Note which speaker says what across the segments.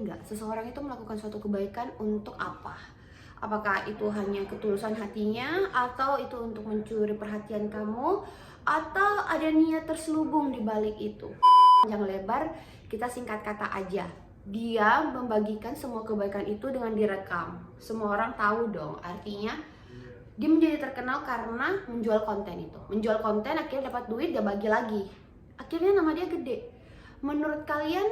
Speaker 1: nggak seseorang itu melakukan suatu kebaikan untuk apa? Apakah itu hanya ketulusan hatinya, atau itu untuk mencuri perhatian kamu, atau ada niat terselubung di balik itu? Panjang lebar, kita singkat kata aja. Dia membagikan semua kebaikan itu dengan direkam. Semua orang tahu dong, artinya dia menjadi terkenal karena menjual konten itu. Menjual konten, akhirnya dapat duit, dia bagi lagi. Akhirnya nama dia gede. Menurut kalian,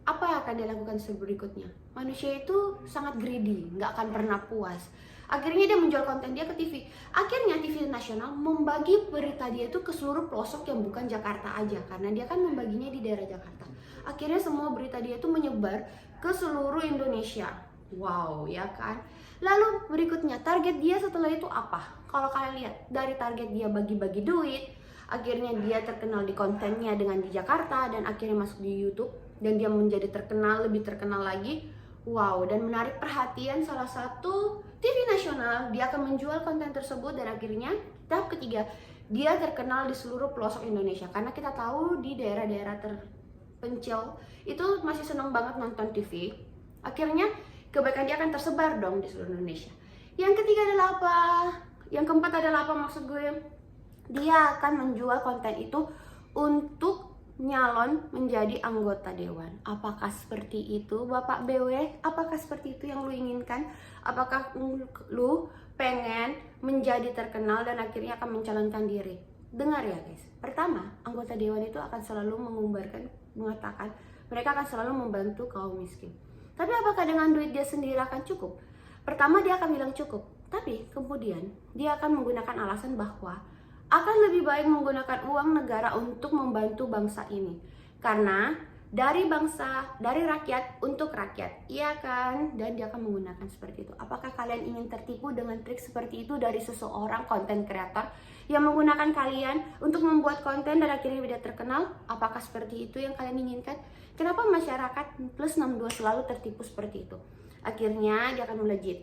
Speaker 1: apa yang akan dia lakukan berikutnya? Manusia itu sangat greedy, nggak akan pernah puas. Akhirnya dia menjual konten dia ke TV. Akhirnya TV nasional membagi berita dia itu ke seluruh pelosok yang bukan Jakarta aja, karena dia kan membaginya di daerah Jakarta. Akhirnya semua berita dia itu menyebar ke seluruh Indonesia. Wow, ya kan? Lalu berikutnya, target dia setelah itu apa? Kalau kalian lihat, dari target dia bagi-bagi duit, akhirnya dia terkenal di kontennya dengan di Jakarta, dan akhirnya masuk di YouTube, dan dia menjadi terkenal, lebih terkenal lagi. Wow, dan menarik perhatian salah satu TV nasional. Dia akan menjual konten tersebut, dan akhirnya tahap ketiga, dia terkenal di seluruh pelosok Indonesia. Karena kita tahu di daerah-daerah terpencil itu masih senang banget nonton TV. Akhirnya kebaikan dia akan tersebar dong di seluruh Indonesia. Yang ketiga adalah apa? Yang keempat adalah apa maksud gue? Dia akan menjual konten itu untuk nyalon menjadi anggota dewan. Apakah seperti itu Bapak BW? Apakah seperti itu yang lu inginkan? Apakah lu pengen menjadi terkenal dan akhirnya akan mencalonkan diri? Dengar ya guys, pertama, anggota dewan itu akan selalu mengatakan mereka akan selalu membantu kaum miskin. Tapi apakah dengan duit dia sendiri akan cukup? Pertama dia akan bilang cukup, tapi kemudian dia akan menggunakan alasan bahwa akan lebih baik menggunakan uang negara untuk membantu bangsa ini. Karena dari bangsa, dari rakyat untuk rakyat, iya kan? Dan dia akan menggunakan seperti itu. Apakah kalian ingin tertipu dengan trik seperti itu dari seseorang konten kreator yang menggunakan kalian untuk membuat konten dan akhirnya tidak terkenal? Apakah seperti itu yang kalian inginkan? Kenapa masyarakat plus 62 selalu tertipu seperti itu? Akhirnya dia akan melejit.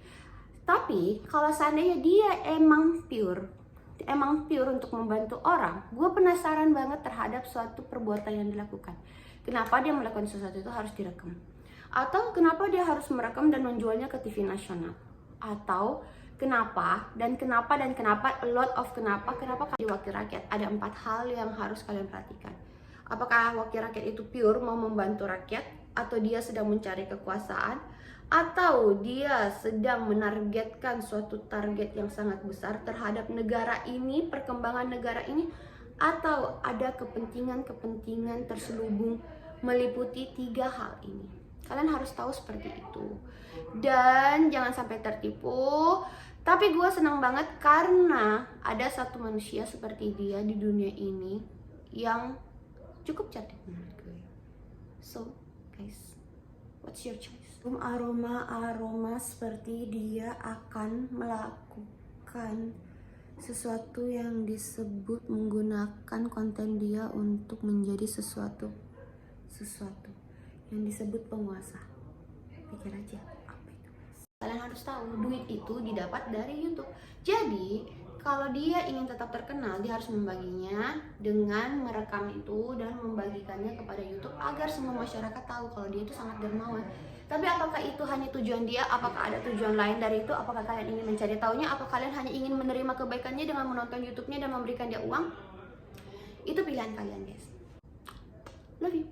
Speaker 1: Tapi kalau seandainya dia emang pure untuk membantu orang, gue penasaran banget terhadap suatu perbuatan yang dilakukan. Kenapa dia melakukan sesuatu itu harus direkam? Atau kenapa dia harus merekam dan menjualnya ke TV nasional? Atau kenapa a lot of kenapa di wakil rakyat? Ada 4 hal yang harus kalian perhatikan. Apakah wakil rakyat itu pure mau membantu rakyat, atau dia sedang mencari kekuasaan, atau dia sedang menargetkan suatu target yang sangat besar terhadap negara ini, perkembangan negara ini, atau ada kepentingan terselubung meliputi 3 hal ini. Kalian harus tahu seperti itu dan jangan sampai tertipu. Tapi gue senang banget karena ada satu manusia seperti dia di dunia ini yang cukup cerdik menurut gue. So guys, what's your choice? Aroma seperti dia akan melakukan sesuatu yang disebut menggunakan konten dia untuk menjadi sesuatu yang disebut penguasa. Pikir aja apa itu. Kalian harus tahu duit itu didapat dari YouTube. Jadi kalau dia ingin tetap terkenal, dia harus membaginya dengan merekam itu dan membagikannya kepada YouTube agar semua masyarakat tahu kalau dia itu sangat dermawan. Tapi apakah itu hanya tujuan dia? Apakah ada tujuan lain dari itu? Apakah kalian ingin mencari taunya? Apakah kalian hanya ingin menerima kebaikannya dengan menonton YouTube-nya dan memberikan dia uang? Itu pilihan kalian guys. Love you.